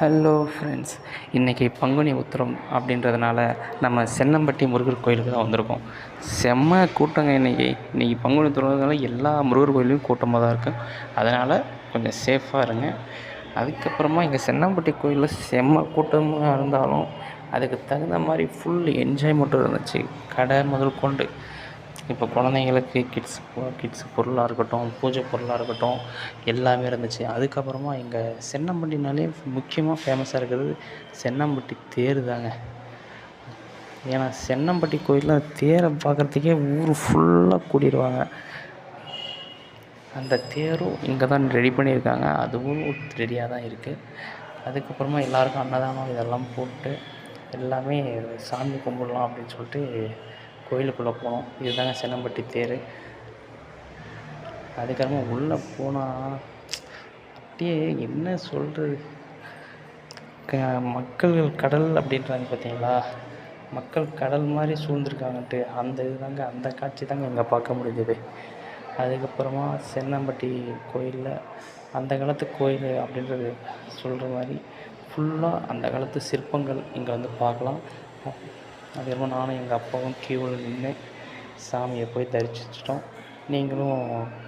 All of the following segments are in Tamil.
ஹலோ ஃப்ரெண்ட்ஸ், இன்றைக்கி பங்குனி உத்திரம் அப்படின்றதுனால நம்ம சென்னம்பட்டி முருகர் கோயிலுக்கு தான் வந்திருக்கோம். செம்ம கூட்டங்க இன்றைக்கி பங்குனி உத்திரம்னால எல்லா முருகர் கோயிலையும் கூட்டமாக தான் இருக்குது. அதனால் கொஞ்சம் சேஃபாக இருங்க. அதுக்கப்புறமா இங்கே சென்னம்பட்டி கோயிலில் செம்ம கூட்டமாக இருந்தாலும் அதுக்கு தகுந்த மாதிரி ஃபுல் என்ஜாய்மெண்ட்டும் இருந்துச்சு. கடை முதல் கொண்டு இப்போ குழந்தைங்களுக்கு கிட்ஸ் பொருளாக இருக்கட்டும், பூஜை பொருளாக இருக்கட்டும், எல்லாமே இருந்துச்சு. அதுக்கப்புறமா இங்கே சென்னம்பட்டினாலே முக்கியமாக ஃபேமஸாக இருக்கிறது சென்னம்பட்டி தேர் தாங்க. ஏன்னா சென்னம்பட்டி கோயிலில் தேரை பார்க்குறதுக்கே ஊர் ஃபுல்லாக கூடிடுவாங்க. அந்த தேரும் இங்கே தான் ரெடி பண்ணியிருக்காங்க, அதுவும் ரெடியாக தான் இருக்குது. அதுக்கப்புறமா எல்லாேருக்கும் அன்னதானம் இதெல்லாம் போட்டு எல்லாமே சாமி கும்பிட்லாம் அப்படின்னு சொல்லிட்டு கோயிலுக்குள்ளே போனோம். இதுதாங்க சென்னம்பட்டி தேர். அதுக்கப்புறமா உள்ளே போனால் அப்படியே என்ன சொல்கிறது, மக்கள் கடல் அப்படின்றாங்க பார்த்தீங்களா, மக்கள் கடல் மாதிரி சூழ்ந்துருக்காங்கன்ட்டு அந்த இதுதாங்க, அந்த காட்சி தாங்க இங்கே பார்க்க முடிஞ்சது. அதுக்கப்புறமா சென்னம்பட்டி கோயிலில் அந்த காலத்து கோயில் அப்படின்றது சொல்கிற மாதிரி ஃபுல்லாக அந்த காலத்து சிற்பங்கள் இங்கே வந்து பார்க்கலாம். அதுக்கப்புறமா நானும் எங்கள் அப்பாவும் கியூவில் நின்று சாமியை போய் தரிசிச்சிட்டோம். நீங்களும்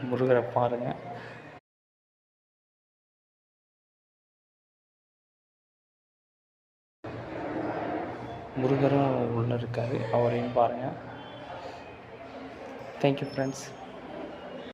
முருகரை பாருங்கள். முருகரும் உள்ளே இருக்கார், அவரையும் பாருங்கள். Thank you friends.